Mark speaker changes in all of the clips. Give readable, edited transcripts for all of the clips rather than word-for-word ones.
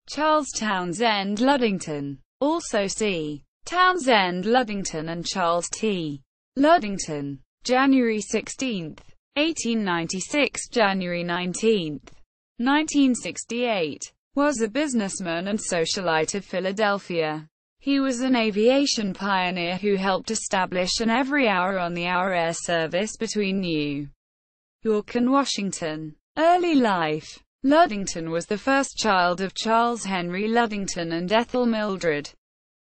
Speaker 1: Charles Townsend Ludington. Also see Townsend Ludington and Charles T. Ludington. January 16, 1896 – January 19, 1968. Was a businessman and socialite of Philadelphia. He was an aviation pioneer who helped establish an every-hour on-the-hour air service between New York and Washington. Early life. Ludington was the first child of Charles Henry Ludington and Ethel Mildred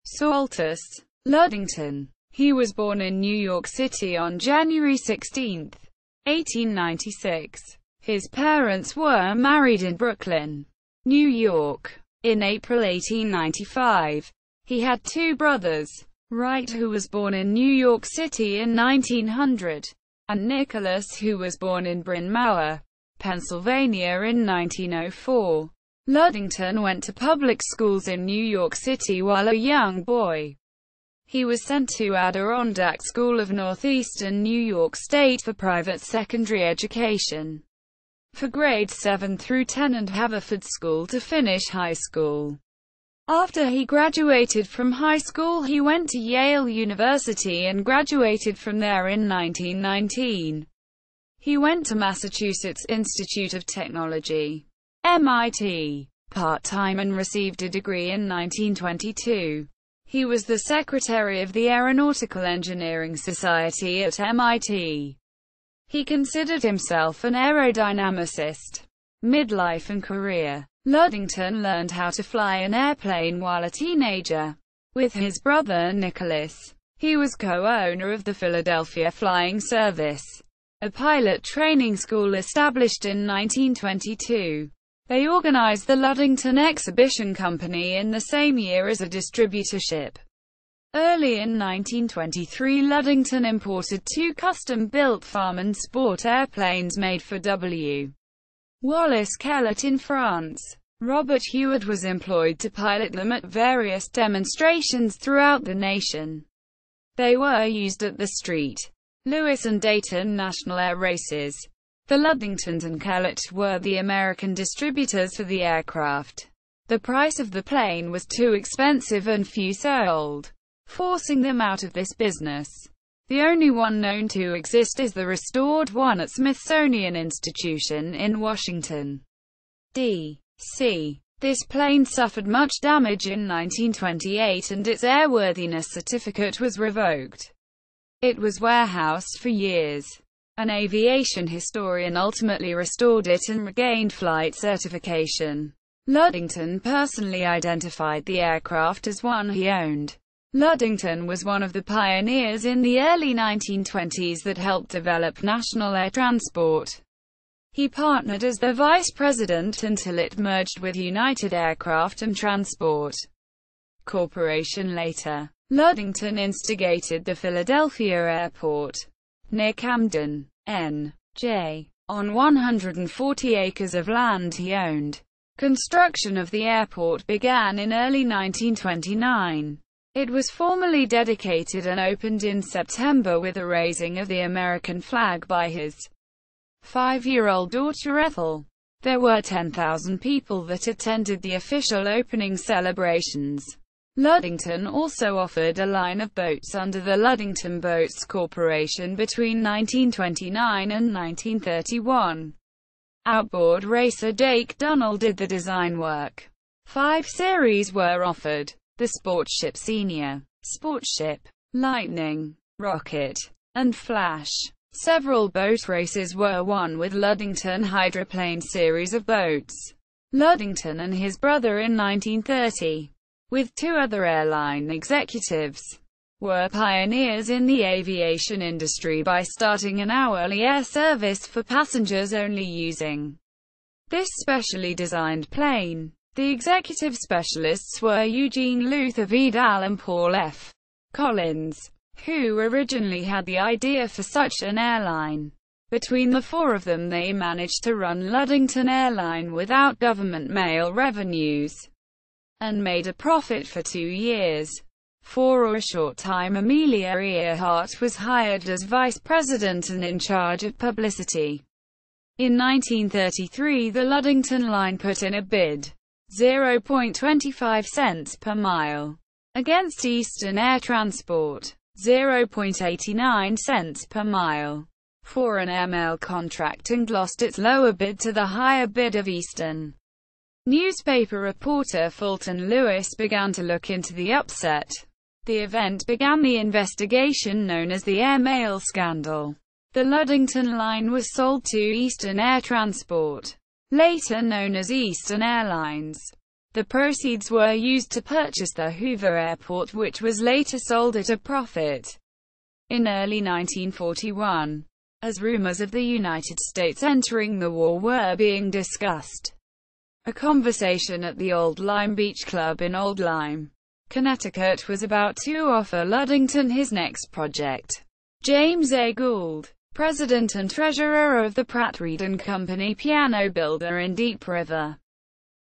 Speaker 1: Saltus Ludington. He was born in New York City on January 16, 1896. His parents were married in Brooklyn, New York. In April 1895, he had two brothers, Wright, who was born in New York City in 1900, and Nicholas, who was born in Bryn Mawr, Pennsylvania in 1904. Ludington went to public schools in New York City while a young boy. He was sent to Adirondack School of Northeastern New York State for private secondary education for grades 7 through 10 and Haverford School to finish high school. After he graduated from high school, he went to Yale University and graduated from there in 1919. He went to Massachusetts Institute of Technology, MIT, part-time and received a degree in 1922. He was the secretary of the Aeronautical Engineering Society at MIT. He considered himself an aerodynamicist. Midlife and career. Ludington learned how to fly an airplane while a teenager. With his brother Nicholas, he was co-owner of the Philadelphia Flying Service, a pilot training school established in 1922. They organized the Ludington Exhibition Company in the same year as a distributorship. Early in 1923, Ludington imported two custom-built farm and sport airplanes made for W. Wallace Kellett in France. Robert Heward was employed to pilot them at various demonstrations throughout the nation. They were used at the St. Louis and Dayton National Air Races. The Ludingtons and Kellett were the American distributors for the aircraft. The price of the plane was too expensive and few sold, forcing them out of this business. The only one known to exist is the restored one at Smithsonian Institution in Washington, D.C. This plane suffered much damage in 1928 and its airworthiness certificate was revoked. It was warehoused for years. An aviation historian ultimately restored it and regained flight certification. Ludington personally identified the aircraft as one he owned. Ludington was one of the pioneers in the early 1920s that helped develop national air transport. He partnered as the vice president until it merged with United Aircraft and Transport Corporation later. Ludington instigated the Philadelphia Airport, near Camden, N.J., on 140 acres of land he owned. Construction of the airport began in early 1929. It was formally dedicated and opened in September with a raising of the American flag by his 5-year-old daughter Ethel. There were 10,000 people that attended the official opening celebrations. Ludington also offered a line of boats under the Ludington Boats Corporation between 1929 and 1931. Outboard racer Jake Dunnell did the design work. 5 series were offered: the Sportship Senior, Sportship, Lightning, Rocket, and Flash. Several boat races were won with Ludington Hydroplane series of boats. Ludington and his brother in 1930, with 2 other airline executives, were pioneers in the aviation industry by starting an hourly air service for passengers only using this specially designed plane. The executive specialists were Eugene Luther Vidal and Paul F. Collins, who originally had the idea for such an airline. Between the 4 of them they managed to run Ludington Airline without government mail revenues, and made a profit for 2 years. For a short time Amelia Earhart was hired as vice president and in charge of publicity. In 1933 the Ludington line put in a bid 0.25 cents per mile, against Eastern Air Transport, 0.89 cents per mile, for an airmail contract, and lost its lower bid to the higher bid of Eastern. Newspaper reporter Fulton Lewis began to look into the upset. The event began the investigation known as the Airmail Scandal. The Ludington line was sold to Eastern Air Transport, later known as Eastern Airlines. The proceeds were used to purchase the Hoover Airport, which was later sold at a profit. In early 1941, as rumors of the United States entering the war were being discussed, a conversation at the Old Lyme Beach Club in Old Lyme, Connecticut was about to offer Ludington his next project. James A. Gould, president and treasurer of the Pratt Reed & Company piano builder in Deep River,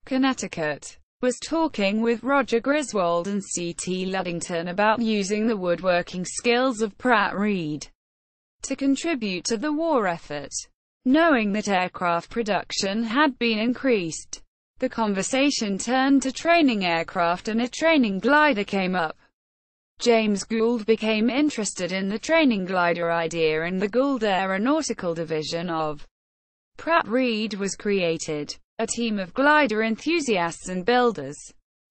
Speaker 1: Connecticut, was talking with Roger Griswold and C.T. Ludington about using the woodworking skills of Pratt Reed to contribute to the war effort. Knowing that aircraft production had been increased, the conversation turned to training aircraft, and a training glider came up. James Gould became interested in the training glider idea, and the Gould Aeronautical Division of Pratt Reed was created. A team of glider enthusiasts and builders,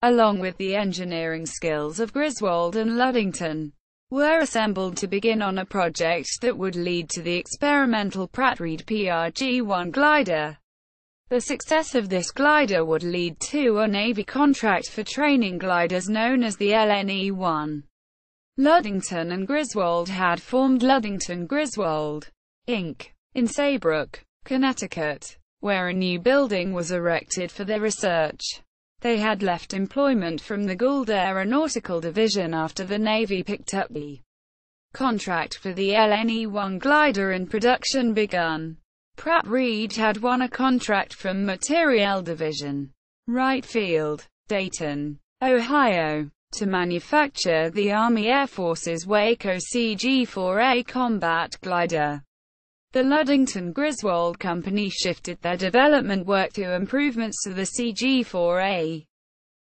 Speaker 1: along with the engineering skills of Griswold and Ludington, were assembled to begin on a project that would lead to the experimental Pratt Reed PRG-1 glider. The success of this glider would lead to a Navy contract for training gliders known as the LNE-1. Ludington and Griswold had formed Ludington Griswold, Inc., in Saybrook, Connecticut, where a new building was erected for their research. They had left employment from the Gould Aeronautical Division after the Navy picked up the contract for the LNE-1 glider and production begun. Pratt Reed had won a contract from Materiel Division, Wright Field, Dayton, Ohio, to manufacture the Army Air Force's Waco CG-4A combat glider. The Ludington Griswold Company shifted their development work to improvements to the CG-4A.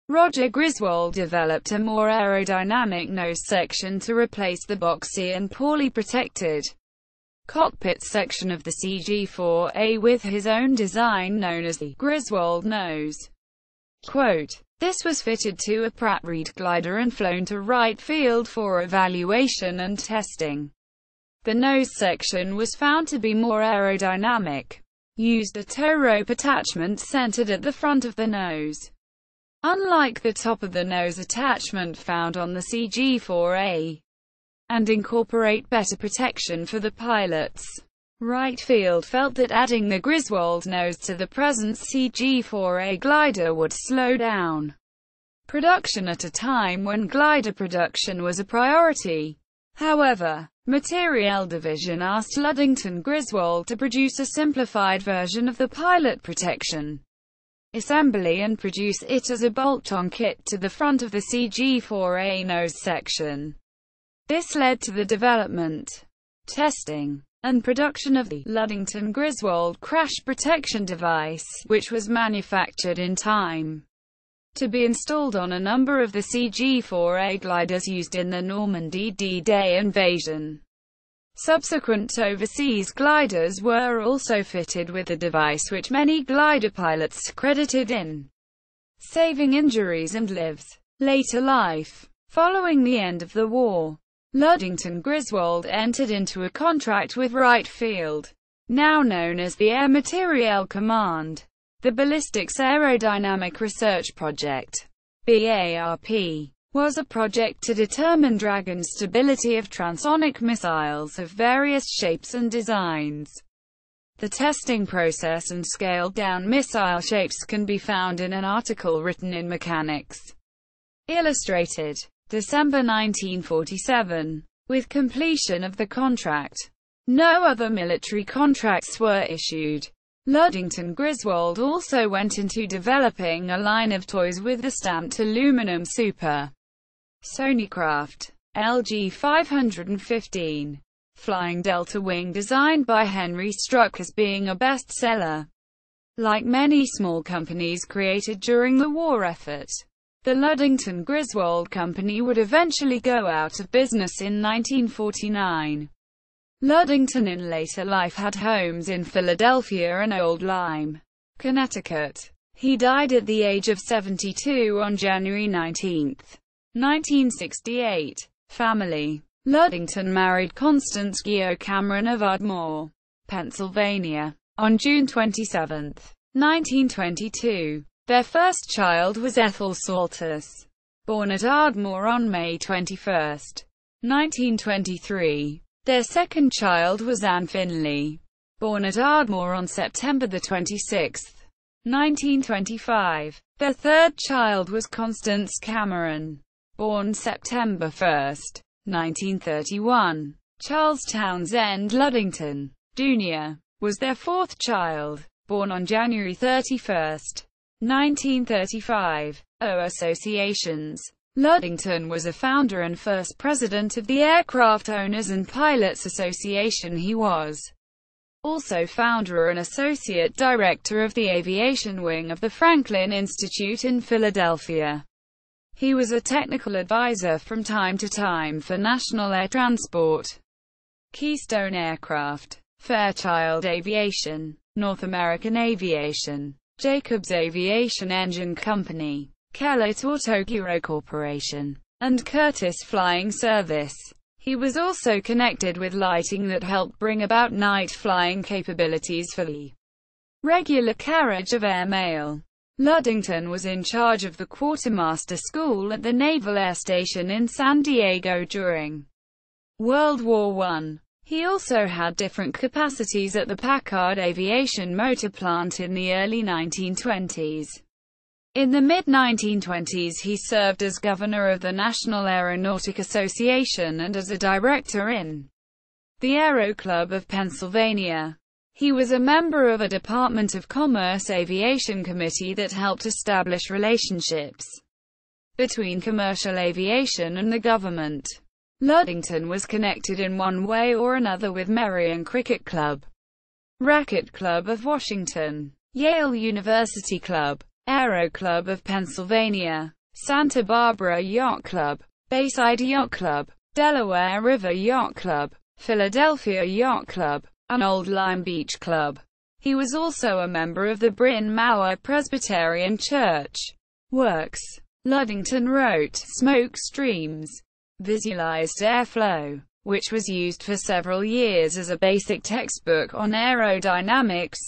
Speaker 1: Roger Griswold developed a more aerodynamic nose section to replace the boxy and poorly protected cockpit section of the CG-4A with his own design known as the Griswold nose. Quote, "This was fitted to a Pratt Reed glider and flown to Wright Field for evaluation and testing. The nose section was found to be more aerodynamic. Used a tow rope attachment centered at the front of the nose, unlike the top of the nose attachment found on the CG-4A, and incorporate better protection for the pilots." Wright Field felt that adding the Griswold nose to the present CG-4A glider would slow down production at a time when glider production was a priority. However, Materiel Division asked Ludington Griswold to produce a simplified version of the pilot protection assembly and produce it as a bolt-on kit to the front of the CG-4A nose section. This led to the development, testing, and production of the Ludington Griswold crash protection device, which was manufactured in time to be installed on a number of the CG-4A gliders used in the Normandy D-Day invasion. Subsequent overseas gliders were also fitted with the device, which many glider pilots credited in saving injuries and lives. Later life. Following the end of the war, Ludington Griswold entered into a contract with Wright Field, now known as the Air Materiel Command. The Ballistics Aerodynamic Research Project, BARP, was a project to determine drag and stability of transonic missiles of various shapes and designs. The testing process and scaled-down missile shapes can be found in an article written in Mechanics Illustrated, December 1947. With completion of the contract, no other military contracts were issued. Ludington Griswold also went into developing a line of toys with the stamped aluminum Super Sonycraft LG 515 flying delta wing designed by Henry struck as being a bestseller. Like many small companies created during the war effort, the Ludington Griswold Company would eventually go out of business in 1949. Ludington in later life had homes in Philadelphia and Old Lyme, Connecticut. He died at the age of 72 on January 19, 1968. Family. Ludington married Constance Geo Cameron of Ardmore, Pennsylvania, on June 27, 1922. Their first child was Ethel Saltus, born at Ardmore on May 21, 1923. Their second child was Anne Finley, born at Ardmore on September 26, 1925. Their third child was Constance Cameron, born September 1, 1931. Charles Townsend Ludington, Jr., was their fourth child, born on January 31, 1935. Associations. Ludington was a founder and first president of the Aircraft Owners and Pilots Association. He was also founder and associate director of the aviation wing of the Franklin Institute in Philadelphia. He was a technical advisor from time to time for National Air Transport, Keystone Aircraft, Fairchild Aviation, North American Aviation, Jacobs Aviation Engine Company, Kellett Autogyro Corporation, and Curtiss Flying Service. He was also connected with lighting that helped bring about night flying capabilities for the regular carriage of airmail. Ludington was in charge of the quartermaster school at the Naval Air Station in San Diego during World War I. He also had different capacities at the Packard Aviation Motor Plant in the early 1920s. In the mid-1920s he served as governor of the National Aeronautic Association and as a director in the Aero Club of Pennsylvania. He was a member of a Department of Commerce aviation committee that helped establish relationships between commercial aviation and the government. Ludington was connected in one way or another with Merion Cricket Club, Racquet Club of Washington, Yale University Club, Aero Club of Pennsylvania, Santa Barbara Yacht Club, Bayside Yacht Club, Delaware River Yacht Club, Philadelphia Yacht Club, and Old Lyme Beach Club. He was also a member of the Bryn Mawr Presbyterian Church. Works. Ludington wrote Smoke Streams, Visualized Airflow, which was used for several years as a basic textbook on aerodynamics.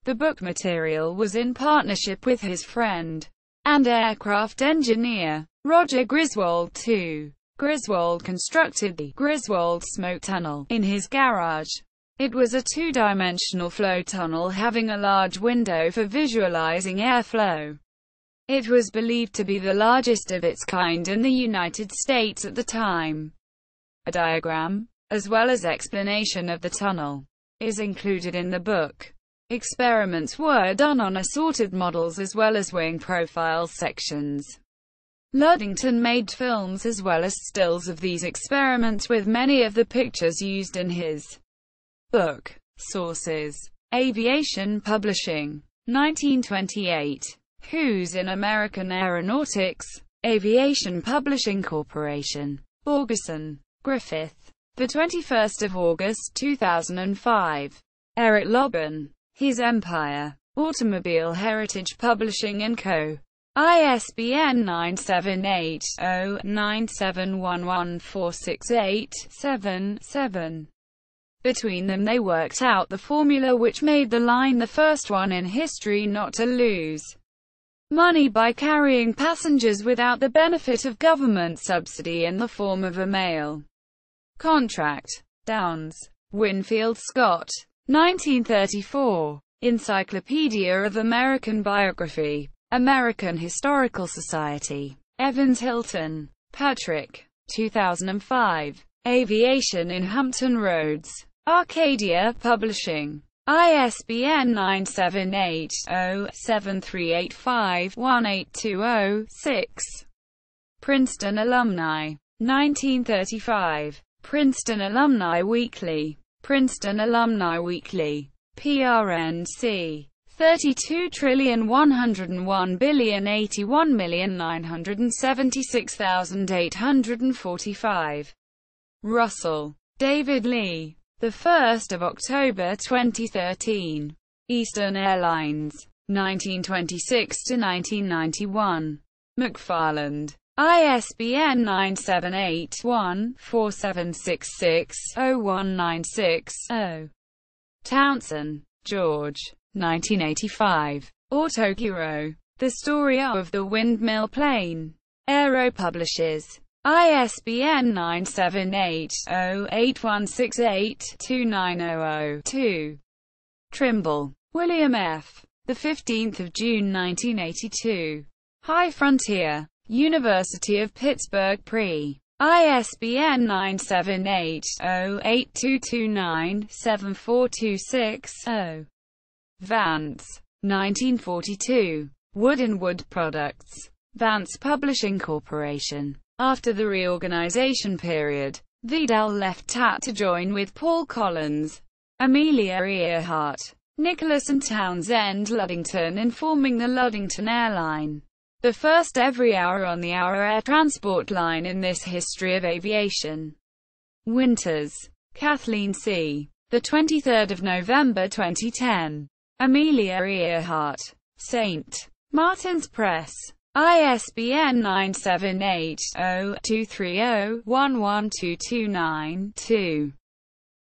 Speaker 1: The book material was in partnership with his friend and aircraft engineer, Roger Griswold II. Griswold constructed the Griswold Smoke Tunnel in his garage. It was a two-dimensional flow tunnel having a large window for visualizing airflow. It was believed to be the largest of its kind in the United States at the time. A diagram, as well as explanation of the tunnel, is included in the book. Experiments were done on assorted models as well as wing profile sections. Ludington made films as well as stills of these experiments, with many of the pictures used in his book. Sources: Aviation Publishing, 1928. Who's in American Aeronautics? Aviation Publishing Corporation. Borgeson, Griffith. The 21st of August 2005. Eric Lobban. His Empire. Automobile Heritage Publishing & Co. ISBN 978-0-9711468-7-7. Between them they worked out the formula which made the line the first one in history not to lose money by carrying passengers without the benefit of government subsidy in the form of a mail contract. Downes, Winfield Scott. 1934. Encyclopedia of American Biography. American Historical Society. Evans Hilton, Patrick. 2005. Aviation in Hampton Roads. Arcadia Publishing. ISBN 978-0-7385-1820-6. Princeton Alumni. 1935. Princeton Alumni Weekly. Princeton Alumni Weekly. PRNC. 32,101,081,976,845. Russell, David Lee. The 1st of October 2013. Eastern Airlines. 1926 to 1991. McFarland. ISBN 978-1-4766-0196-0. Townsend, George. 1985. Autogyro. The Story of the Windmill Plane. Aero Publishers. ISBN 978-0-8168-2900-2. Trimble, William F. 15 June 1982. High Frontier. University of Pittsburgh Pre. ISBN 978-0-8229-7426-0. Vance. 1942. Wood and Wood Products. Vance Publishing Corporation. After the reorganization period, Vidal left TAT to join with Paul Collins, Amelia Earhart, Nicholas and Townsend Ludington in forming the Ludington Airline, the first every-hour on-the-hour air transport line in this history of aviation. Winters, Kathleen C. 23 November 2010. Amelia Earhart. St. Martin's Press. ISBN 978-0-230-11229-2.